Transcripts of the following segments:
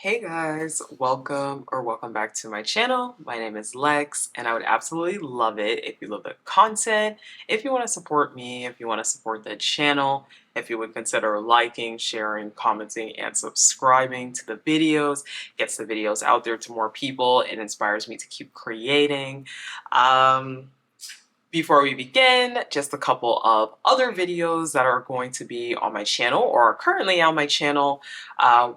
Hey guys, welcome back to my channel. My name is Lex and I would absolutely love it if you love the content, if you want to support me, if you want to support the channel, if you would consider liking, sharing, commenting, and subscribing to the videos. Gets the videos out there to more people. It inspires me to keep creating. Before we begin, just a couple of other videos that are going to be on my channel or are currently on my channel.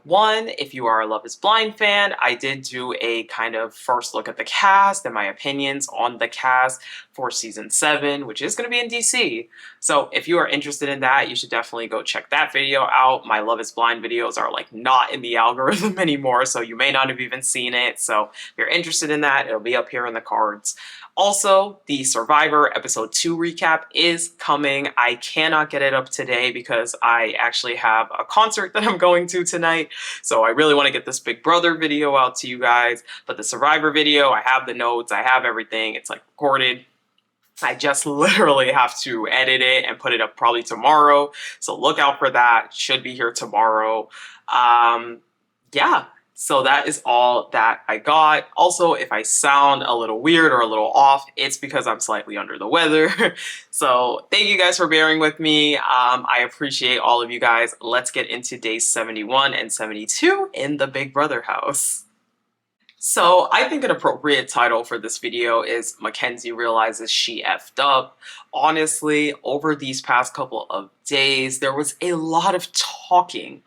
One, if you are a Love is Blind fan, I did do a kind of first look at the cast and my opinions on the cast for season 7, which is going to be in DC. So if you are interested in that, you should definitely go check that video out. My Love is Blind videos are like not in the algorithm anymore, so you may not have even seen it. So if you're interested in that, it'll be up here in the cards. Also, the Survivor episode 2 recap is coming. I cannot get it up today because I actually have a concert that I'm going to tonight. So I really want to get this Big Brother video out to you guys. But the Survivor video, I have the notes, I have everything. It's like recorded. I just literally have to edit it and put it up probably tomorrow. So look out for that. Should be here tomorrow. Yeah. So that is all that I got. Also, if I sound a little weird or a little off, it's because I'm slightly under the weather. So thank you guys for bearing with me. I appreciate all of you guys. Let's get into days 71 and 72 in the Big Brother house. So I think an appropriate title for this video is McKenzie realizes she effed up. Honestly, over these past couple of days, there was a lot of talking,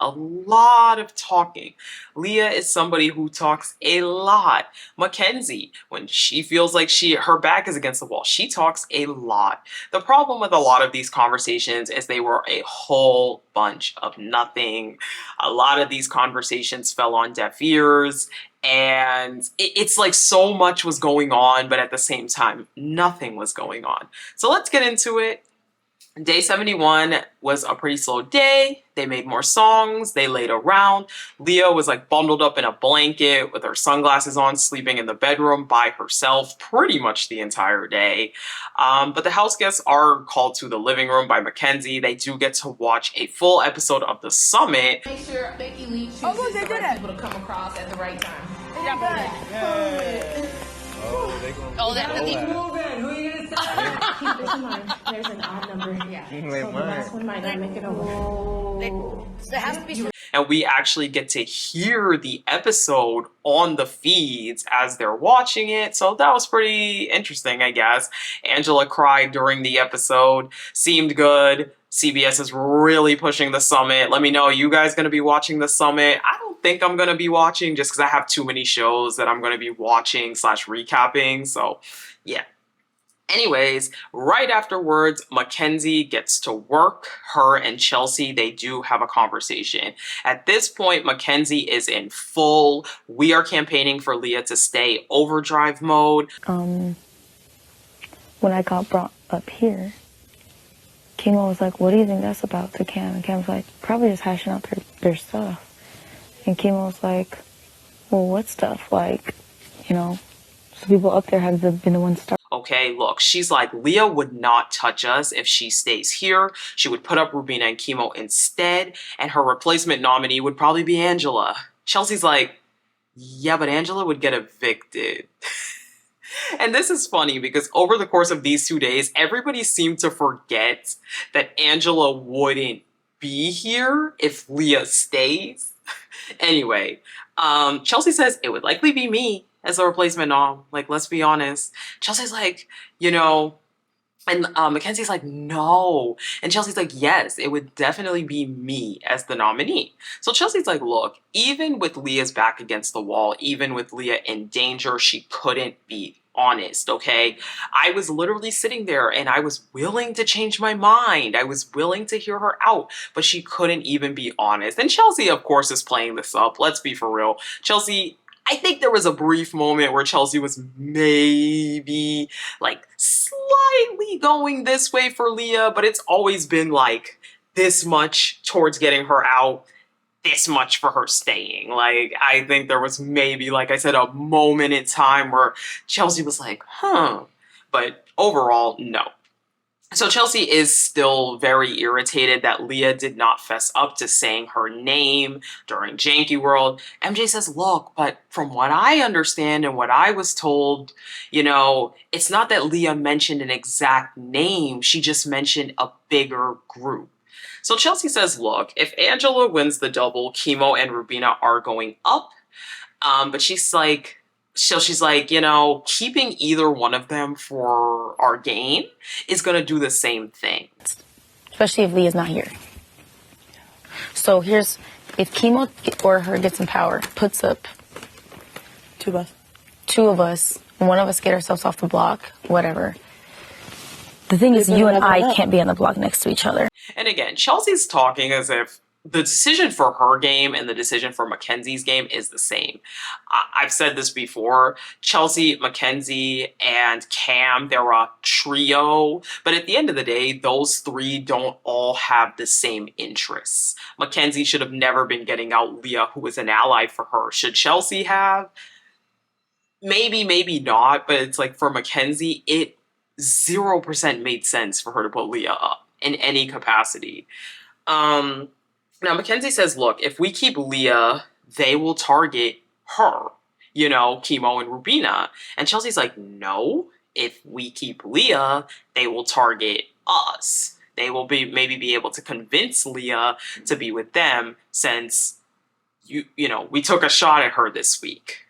Leah is somebody who talks a lot. McKenzie, when she feels like her back is against the wall, she talks a lot. The problem with a lot of these conversations is they were a whole bunch of nothing. A lot of these conversations fell on deaf ears. And it's like so much was going on, but at the same time, nothing was going on. So let's get into it. Day 71 was a pretty slow day. They made more songs. They laid around. Leah was like bundled up in a blanket with her sunglasses on, sleeping in the bedroom by herself pretty much the entire day. But the house guests are called to the living room by McKenzie. They do get to watch a full episode of The Summit. Make sure Becky Lee chooses the right people to come across at the right time. Oh, that's the thing. Who are you gonna say? Keep this in mind. There's an odd number. Yeah. So the last one might not make it over. There has to be. And we actually get to hear the episode on the feeds as they're watching it. So that was pretty interesting, I guess. Angela cried during the episode. Seemed good. CBS is really pushing The Summit. Let me know, you guys going to be watching The Summit? I don't think I'm going to be watching just because I have too many shows that I'm going to be watching / recapping. So yeah. Anyways, right afterwards, McKenzie gets to work. Her and Chelsea, they do have a conversation. At this point, McKenzie is in full "we are campaigning for Leah to stay" overdrive mode. When I got brought up here, Kimo was like, "What do you think that's about?" to Cam. And Cam was like, "Probably just hashing out their stuff." And Kimo was like, "Well, what stuff? Like, you know, the people up there have been the ones starting." Okay, look, she's like, Leah would not touch us if she stays here. She would put up Rubina and Kimo instead, and her replacement nominee would probably be Angela. Chelsea's like, yeah, but Angela would get evicted. And this is funny because over the course of these 2 days, everybody seemed to forget that Angela wouldn't be here if Leah stays. Anyway, Chelsea says it would likely be me as a replacement nom. Like, let's be honest. Chelsea's like, and Mackenzie's like, no. And Chelsea's like, yes, it would definitely be me as the nominee. So Chelsea's like, look, even with Leah's back against the wall, even with Leah in danger, she couldn't be honest, okay? I was literally sitting there and I was willing to change my mind. I was willing to hear her out, but she couldn't even be honest. And Chelsea, of course, is playing this up. Let's be for real. Chelsea, I think there was a brief moment where Chelsea was maybe like slightly going this way for Leah, but it's always been like this much towards getting her out, this much for her staying. Like, I think there was maybe, like I said, a moment in time where Chelsea was like, huh. But overall, no. So Chelsea is still very irritated that Leah did not fess up to saying her name during Janky World. MJ says, look, but from what I understand and what I was told, it's not that Leah mentioned an exact name. She just mentioned a bigger group. So Chelsea says, look, if Angela wins the double, Chemo and Rubina are going up. But she's like, keeping either one of them for our game is going to do the same thing. Especially if Leah's not here. So if Chemo or her gets in power, puts up two of us, and one of us get ourselves off the block, whatever. The thing is, you and I can't be on the block next to each other. And again, Chelsea's talking as if the decision for her game and the decision for McKenzie's game is the same. I've said this before. Chelsea, McKenzie, and Cam, they're a trio. But at the end of the day, those three don't all have the same interests. McKenzie should have never been getting out Leah, who was an ally for her. Should Chelsea have? Maybe, maybe not. But it's like for McKenzie, it 0% made sense for her to put Leah up in any capacity. Now, McKenzie says, look, if we keep Leah, they will target her, Chemo and Rubina. And Chelsea's like, no, if we keep Leah, they will target us. They will maybe be able to convince Leah to be with them since, we took a shot at her this week.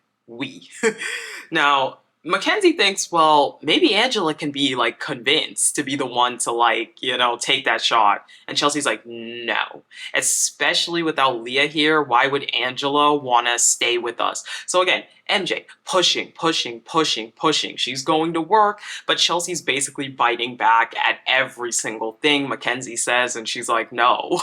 Now, McKenzie thinks, well, maybe Angela can be, convinced to be the one to, take that shot. And Chelsea's like, no. Especially without Leah here, why would Angela want to stay with us? So again, MJ, pushing. She's going to work, but Chelsea's basically biting back at every single thing McKenzie says, and she's like, no.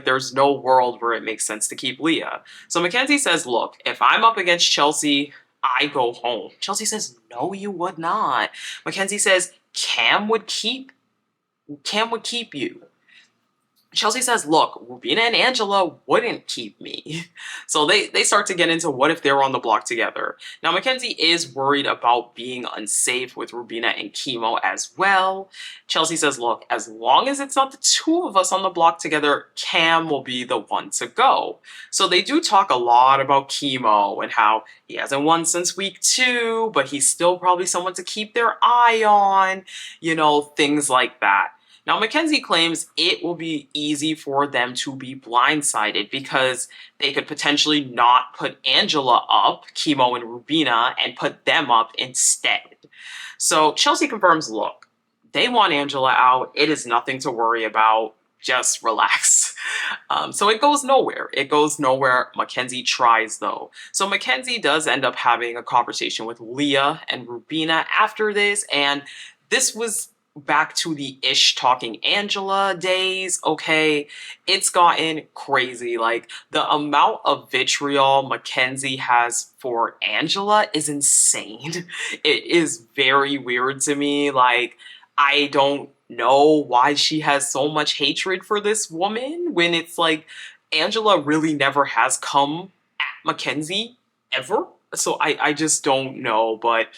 There's no world where it makes sense to keep Leah. So McKenzie says, look, if I'm up against Chelsea, I go home. Chelsea says, no, you would not. McKenzie says, Cam would keep you. Chelsea says, look, Rubina and Angela wouldn't keep me. So they start to get into what if they were on the block together. Now, McKenzie is worried about being unsafe with Rubina and Chemo as well. Chelsea says, look, as long as it's not the two of us on the block together, Cam will be the one to go. So they do talk a lot about Chemo and how he hasn't won since week 2, but he's still probably someone to keep their eye on, things like that. Now, McKenzie claims it will be easy for them to be blindsided because they could potentially not put Angela up, Chemo and Rubina, and put them up instead. So Chelsea confirms, look, they want Angela out. It is nothing to worry about. Just relax. So it goes nowhere. McKenzie tries, though. So McKenzie does end up having a conversation with Leah and Rubina after this, and this was back to the Ish talking Angela days, okay? It's gotten crazy. The amount of vitriol McKenzie has for Angela is insane. It is very weird to me. I don't know why she has so much hatred for this woman when it's Angela really never has come at McKenzie ever. So I just don't know, but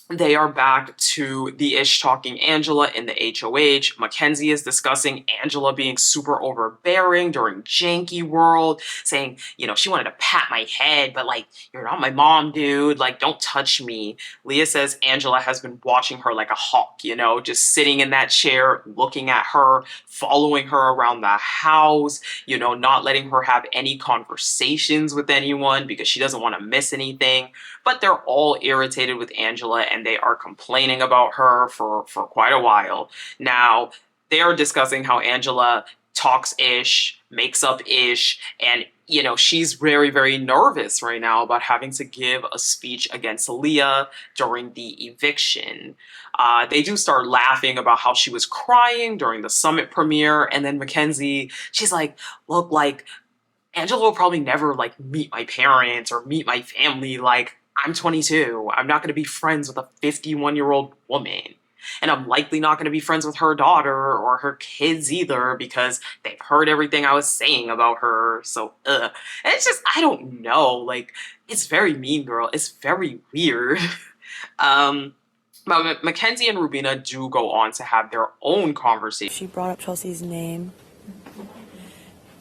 they are back to the Ish talking Angela in the HOH. McKenzie is discussing Angela being super overbearing during Janky World, saying, she wanted to pat my head, but you're not my mom, dude. Don't touch me. Leah says Angela has been watching her like a hawk, just sitting in that chair, looking at her, following her around the house, not letting her have any conversations with anyone because she doesn't want to miss anything. But they're all irritated with Angela and they are complaining about her for quite a while. Now, they are discussing how Angela talks Ish, makes up Ish, and, she's very, very nervous right now about having to give a speech against Leah during the eviction. They do start laughing about how she was crying during the summit premiere, and then McKenzie, she's like, look, Angela will probably never, meet my parents or meet my family, I'm 22. I'm not going to be friends with a 51-year-old woman. And I'm likely not going to be friends with her daughter or her kids either because they've heard everything I was saying about her. So, And it's just, I don't know. It's very mean girl. It's very weird. But McKenzie and Rubina do go on to have their own conversation. She brought up Chelsea's name.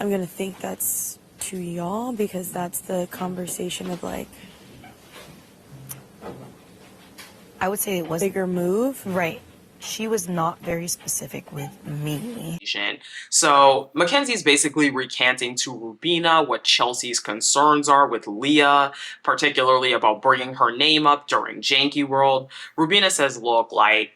I'm gonna think that's to y'all because that's the conversation of like, I would say it was a bigger move. Right. She was not very specific with me. So Mackenzie's basically recanting to Rubina what Chelsea's concerns are with Leah, particularly about bringing her name up during Janky World. Rubina says, look, like,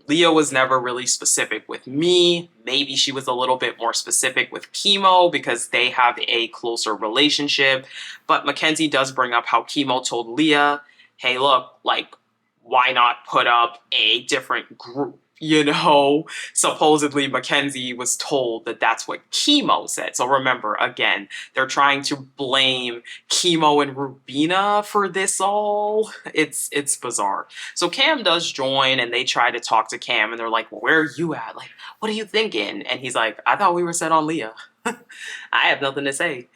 Leah was never really specific with me. Maybe she was a little bit more specific with Chemo because they have a closer relationship. But Mackenzie does bring up how Chemo told Leah, hey, look, like, why not put up a different group? You know, supposedly Mackenzie was told that that's what Chemo said. So remember, again, they're trying to blame Chemo and Rubina for this all. It's bizarre. So Cam does join and they try to talk to Cam and they're like, well, where are you at? Like, what are you thinking? And he's like, I thought we were set on Leah. I have nothing to say.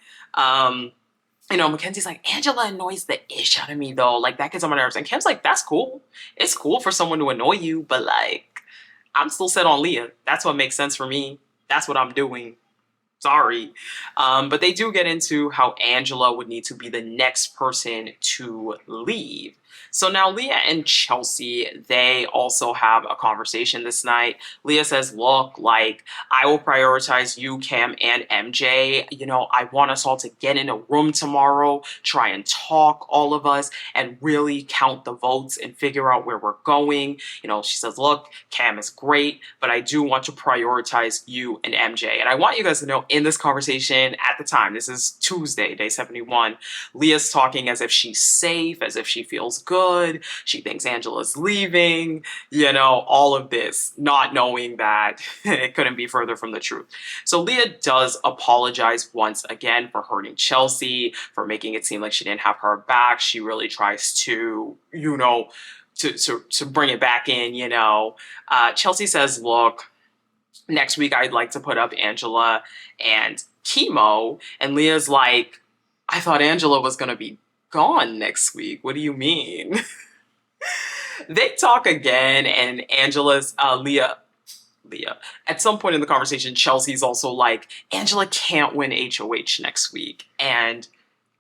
You know, Mackenzie's like, Angela annoys the ish out of me though. Like, that gets on my nerves. And Cam's like, that's cool. It's cool for someone to annoy you, but like, I'm still set on Leah. That's what makes sense for me. That's what I'm doing. Sorry. But they do get into how Angela would need to be the next person to leave. So now Leah and Chelsea, they also have a conversation this night. Leah says, look, like, I will prioritize you, Cam, and MJ. You know, I want us all to get in a room tomorrow, try and talk, all of us, and really count the votes and figure out where we're going. You know, she says, look, Cam is great, but I do want to prioritize you and MJ. And I want you guys to know in this conversation at the time, this is Tuesday, day 71, Leah's talking as if she's safe, as if she feels good. She thinks Angela's leaving, you know, all of this, not knowing that it couldn't be further from the truth. So Leah does apologize once again for hurting Chelsea, for making it seem like she didn't have her back. She really tries to, you know, to bring it back in, you know. Chelsea says, look, next week I'd like to put up Angela and Chemo. And Leah's like, I thought Angela was going to be gone next week. What do you mean? They talk again and Angela's, Leah, at some point in the conversation, Chelsea's also like, Angela can't win HOH next week. And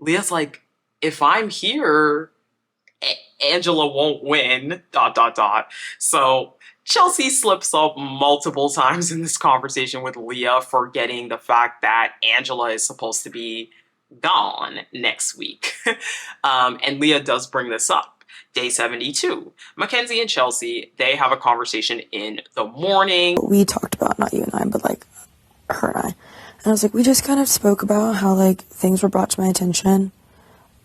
Leah's like, if I'm here, Angela won't win, ... So Chelsea slips up multiple times in this conversation with Leah, forgetting the fact that Angela is supposed to be gone next week. And Leah does bring this up. Day 72. Mackenzie and Chelsea, they have a conversation in the morning. We talked about, not you and I, but like her and I. And I was like, we just kind of spoke about how like things were brought to my attention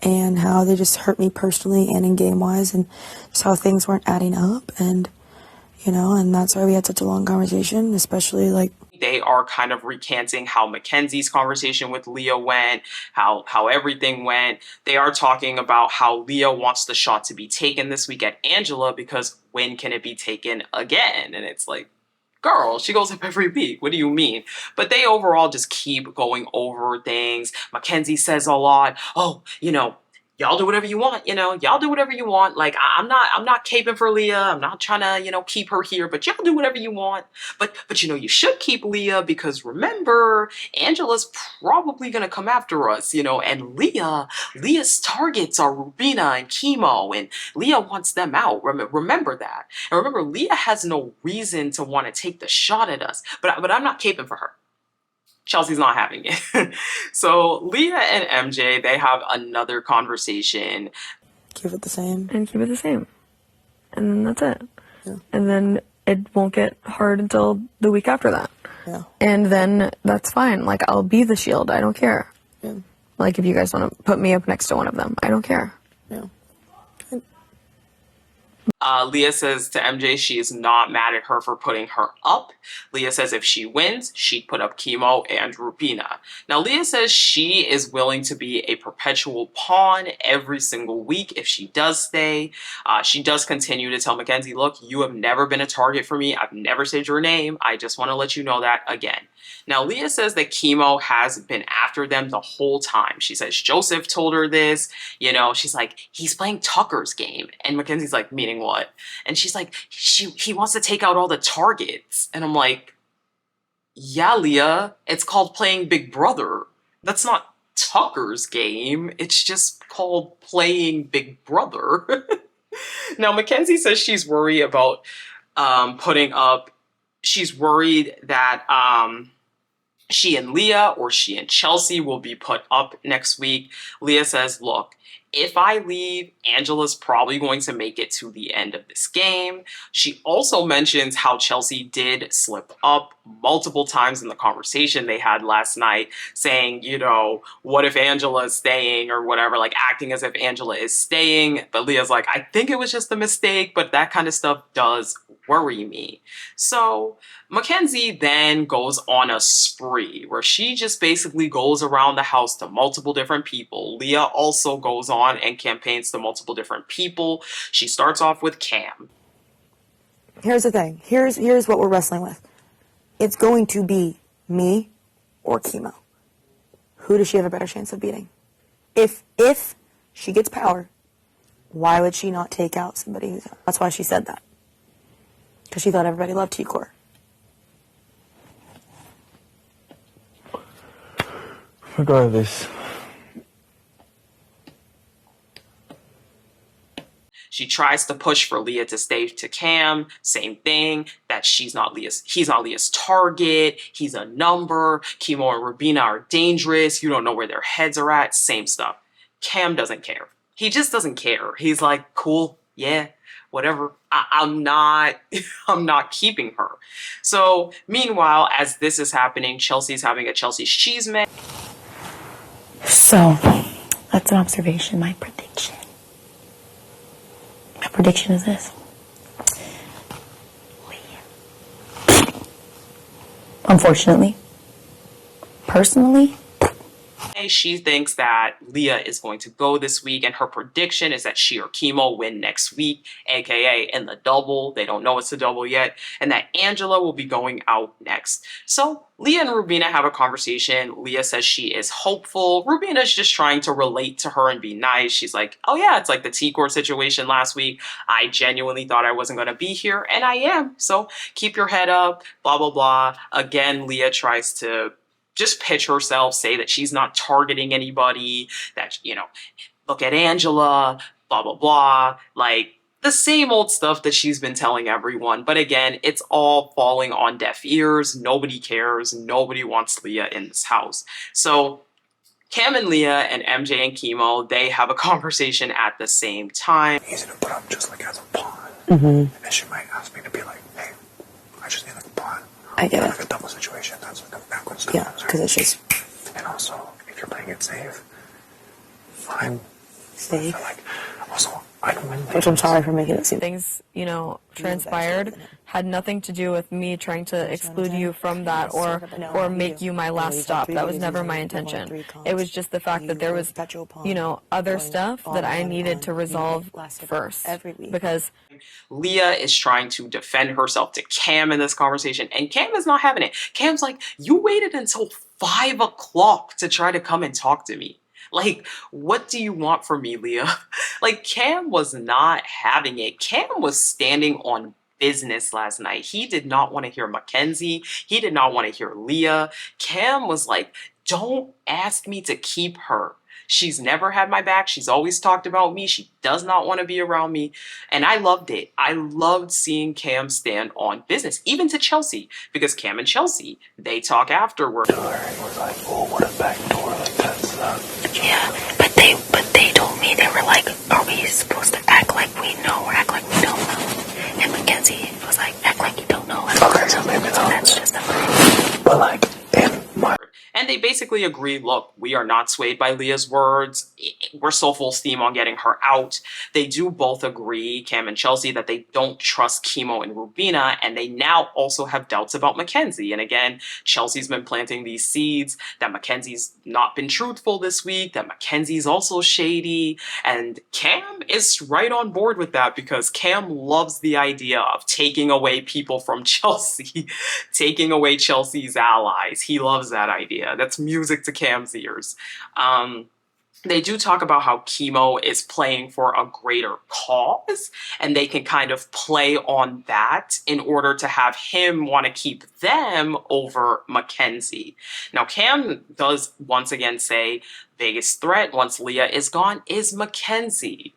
and how they just hurt me personally and in game-wise and just how things weren't adding up. And, you know, and that's why we had such a long conversation, especially like they are kind of recanting how Mackenzie's conversation with Leah went, how everything went. They are talking about how Leah wants the shot to be taken this week at Angela because when can it be taken again? And it's like, girl, she goes up every week. What do you mean? But they overall just keep going over things. Mackenzie says a lot. Oh, you know, y'all do whatever you want, you know, y'all do whatever you want. Like, I'm not caping for Leah. I'm not trying to, you know, keep her here, but y'all do whatever you want. But, you know, you should keep Leah because remember, Angela's probably going to come after us, you know, and Leah's targets are Rubina and Chemo, and Leah wants them out. Remember that. And remember, Leah has no reason to want to take the shot at us, but I'm not caping for her. Chelsea's not having it. So Leah and MJ, they have another conversation. keep it the same. And keep it the same. And then that's it. Yeah. And then it won't get hard until the week after that. Yeah. And then that's fine. Like, I'll be the shield. I don't care. Yeah. Like, if you guys want to put me up next to one of them, I don't care. Yeah. Leah says to MJ she is not mad at her for putting her up. Leah says if she wins, she'd put up Chemo and Rubina. Now, Leah says she is willing to be a perpetual pawn every single week if she does stay. She does continue to tell Mackenzie, look, you have never been a target for me. I've never said your name. I just want to let you know that again. Now, Leah says that Chemo has been after them the whole time. She says Joseph told her this. You know, she's like, he's playing Tucker's game. And Mackenzie's like, meaning playing what? And she's like, he wants to take out all the targets. And I'm like, yeah, Leah, it's called playing Big Brother. That's not Tucker's game. It's just called playing Big Brother. Now, McKenzie says she's worried about she's worried that she and Leah or she and Chelsea will be put up next week. Leah says, look, if I leave, Angela's probably going to make it to the end of this game. She also mentions how Chelsea did slip up multiple times in the conversation they had last night, saying, you know, what if Angela is staying or whatever, like acting as if Angela is staying. But Leah's like, I think it was just a mistake, but that kind of stuff does worry me. So McKenzie then goes on a spree where she just basically goes around the house to multiple different people. Leah also goes on and campaigns to multiple different people. She starts off with Cam. Here's the thing. Here's what we're wrestling with. It's going to be me or chemo. Who does she have a better chance of beating? If she gets power, why would she not take out somebody who's... That's why she said that. Because she thought everybody loved T-Core. Regardless. She tries to push for Leah to stay to Cam. Same thing, that he's not Leah's target. He's a number. Chemo and Rubina are dangerous. You don't know where their heads are at. Same stuff. Cam doesn't care. He just doesn't care. He's like, cool, yeah, whatever. I'm not keeping her. So meanwhile, as this is happening, Chelsea's having a Chelsea's cheese man. So, that's an observation. My prediction. My prediction is this. Unfortunately. Personally. She thinks that Leah is going to go this week, and her prediction is that she or Chemo win next week, aka in the double. They don't know it's a double yet, and that Angela will be going out next. So Leah and Rubina have a conversation. Leah says she is hopeful. Rubina's just trying to relate to her and be nice. She's like, oh yeah, it's like the T-Core situation last week. I genuinely thought I wasn't going to be here, and I am. So keep your head up, blah, blah, blah. Again, Leah tries to just pitch herself, say that she's not targeting anybody, that, you know, look at Angela, blah, blah, blah. Like, the same old stuff that she's been telling everyone. But again, it's all falling on deaf ears. Nobody cares. Nobody wants Leah in this house. So Cam and Leah and MJ and Chemo, they have a conversation at the same time. Easy to put up just like as a pawn. And then she might ask me to be like, hey, I just need like a pawn. I get it. Like a double situation. That's like a backwards. Yeah, because it's just... And also, if you're playing it safe, fine. Safe? But like, also, I don't win. Which I'm sorry for making it seem... Things, you know, transpired had nothing to do with me trying to exclude you from that or make you my last stop. That was never my intention. It was just the fact that there was, you know, other stuff that I needed to resolve first. Because Leah is trying to defend herself to Cam in this conversation, and Cam is not having it. Cam's like, you waited until 5 o'clock to try to come and talk to me. Like, what do you want from me, Leah? Like, Cam was not having it. Cam was standing on business last night. He did not want to hear McKenzie. He did not want to hear Leah. Cam was like, don't ask me to keep her. She's never had my back. She's always talked about me. She does not want to be around me. And I loved it. I loved seeing Cam stand on business, even to Chelsea, because Cam and Chelsea, they talk afterward. was like, oh, what a backdoor. Like, that's, Yeah, but they told me, they were like, are we supposed to act like we know or act like we don't know? And McKenzie was like, act like you don't know. okay, so maybe That's just a... But like, in my... And they basically agree, look, we are not swayed by Leah's words. We're still full steam on getting her out. They do both agree, Cam and Chelsea, that they don't trust Chemo and Rubina, and they now also have doubts about McKenzie. And again, Chelsea's been planting these seeds that McKenzie's not been truthful this week, that McKenzie's also shady, and Cam is right on board with that because Cam loves the idea of taking away people from Chelsea, taking away Chelsea's allies. He loves that idea. That's music to Cam's ears. they do talk about how Chemo is playing for a greater cause, and they can kind of play on that in order to have him want to keep them over McKenzie. Now, Cam does once again say biggest threat once Leah is gone is McKenzie.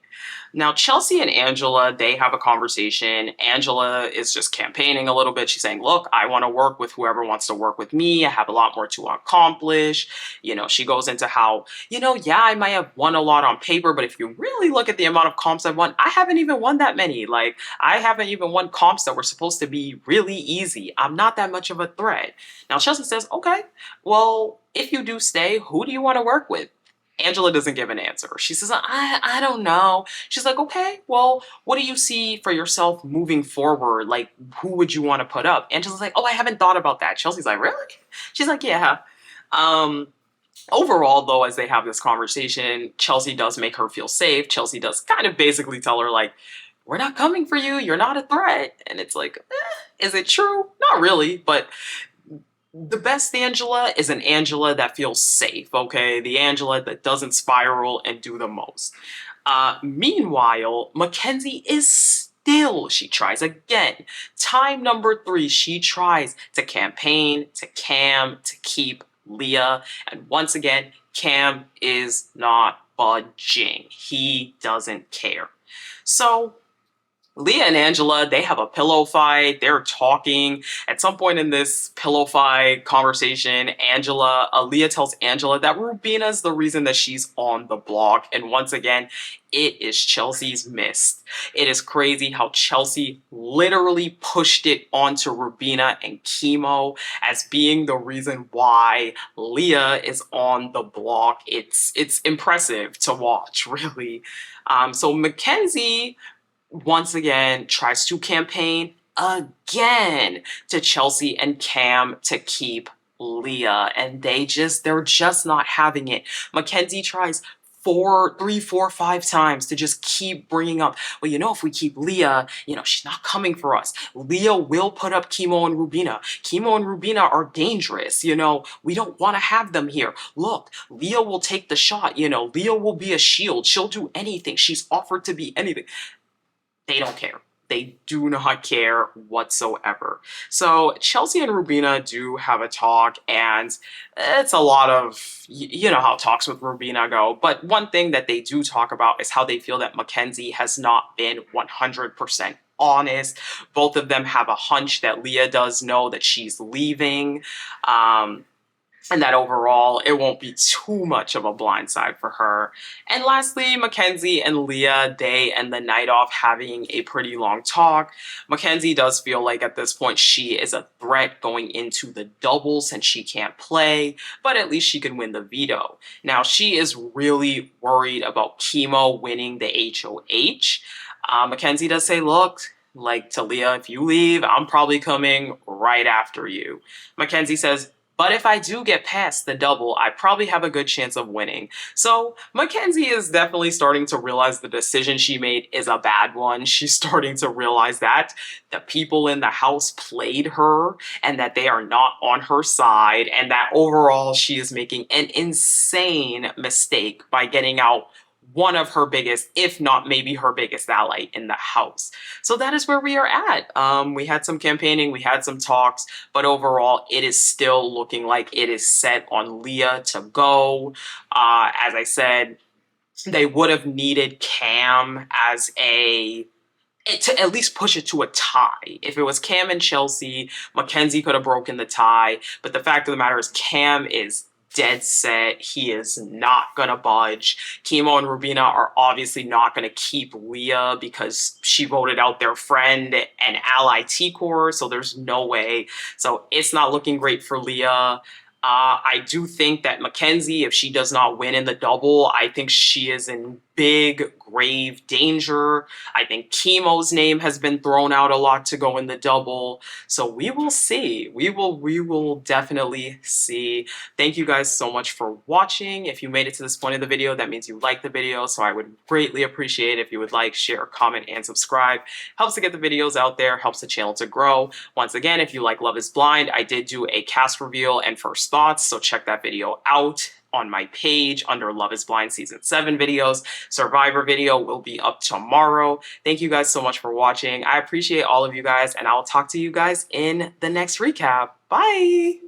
Now, Chelsea and Angela, they have a conversation. Angela is just campaigning a little bit. She's saying, look, I want to work with whoever wants to work with me. I have a lot more to accomplish. You know, she goes into how, you know, yeah, I might have won a lot on paper, but if you really look at the amount of comps I've won, I haven't even won that many. Like, I haven't even won comps that were supposed to be really easy. I'm not that much of a threat. Now, Chelsea says, okay, well, if you do stay, who do you want to work with? Angela doesn't give an answer. She says, I don't know. She's like, okay, well, what do you see for yourself moving forward? Like, who would you want to put up? Angela's like, oh, I haven't thought about that. Chelsea's like, really? She's like, yeah. Overall, though, as they have this conversation, Chelsea does make her feel safe. Chelsea does kind of basically tell her, like, we're not coming for you. You're not a threat. And it's like, is it true? Not really, but the best Angela is an Angela that feels safe, okay? The Angela that doesn't spiral and do the most. Meanwhile, McKenzie is still, she tries again. Time number 3, she tries to campaign, to Cam, to keep Leah. And once again, Cam is not budging. He doesn't care. So Leah and Angela, they have a pillow fight. They're talking. At some point in this pillow fight conversation, Leah tells Angela that Rubina's the reason that she's on the block. And once again, it is Chelsea's mist. It is crazy how Chelsea literally pushed it onto Rubina and Chemo as being the reason why Leah is on the block. It's impressive to watch, really. So McKenzie once again tries to campaign again to Chelsea and Cam to keep Leah, and they're just not having it. McKenzie tries 3, 4, 5 times to just keep bringing up, well, you know, if we keep Leah, you know, she's not coming for us. Leah will put up Chemo and Rubina. Chemo and Rubina are dangerous, you know, we don't want to have them here. Look, Leah will take the shot, you know, Leah will be a shield. She'll do anything. She's offered to be anything. They don't care. They do not care whatsoever. So Chelsea and Rubina do have a talk, and it's a lot of, you know how talks with Rubina go. But one thing that they do talk about is how they feel that McKenzie has not been 100% honest. Both of them have a hunch that Leah does know that she's leaving. And that overall, it won't be too much of a blindside for her. And lastly, McKenzie and Leah, they end the night off having a pretty long talk. McKenzie does feel like at this point she is a threat going into the doubles and she can't play, but at least she can win the veto. Now, she is really worried about Chemo winning the HOH. McKenzie does say, look, like to Leah, if you leave, I'm probably coming right after you. McKenzie says, but if I do get past the double, I probably have a good chance of winning. So McKenzie is definitely starting to realize the decision she made is a bad one. She's starting to realize that the people in the house played her and that they are not on her side, and that overall she is making an insane mistake by getting out one of her biggest, if not maybe her biggest ally in the house. So that is where we are at. We had some campaigning, we had some talks, but overall it is still looking like it is set on Leah to go. As I said, they would have needed Cam as to at least push it to a tie. If it was Cam and Chelsea, McKenzie could have broken the tie, but the fact of the matter is Cam is dead set. He is not gonna budge. Chemo and Rubina are obviously not gonna keep Leah because she voted out their friend and ally T-Core, so there's no way. So it's not looking great for Leah. I do think that McKenzie, if she does not win in the double, I think she is in big, grave danger. I think Chemo's name has been thrown out a lot to go in the double. So we will see. We will definitely see. Thank you guys so much for watching. If you made it to this point of the video, that means you liked the video. So I would greatly appreciate if you would like, share, comment, and subscribe. Helps to get the videos out there, helps the channel to grow. Once again, if you like Love is Blind, I did do a cast reveal and first thoughts, so check that video out. on my page under Love is Blind Season 7 videos. Survivor video will be up tomorrow. Thank you guys so much for watching. I appreciate all of you guys, and I'll talk to you guys in the next recap. Bye!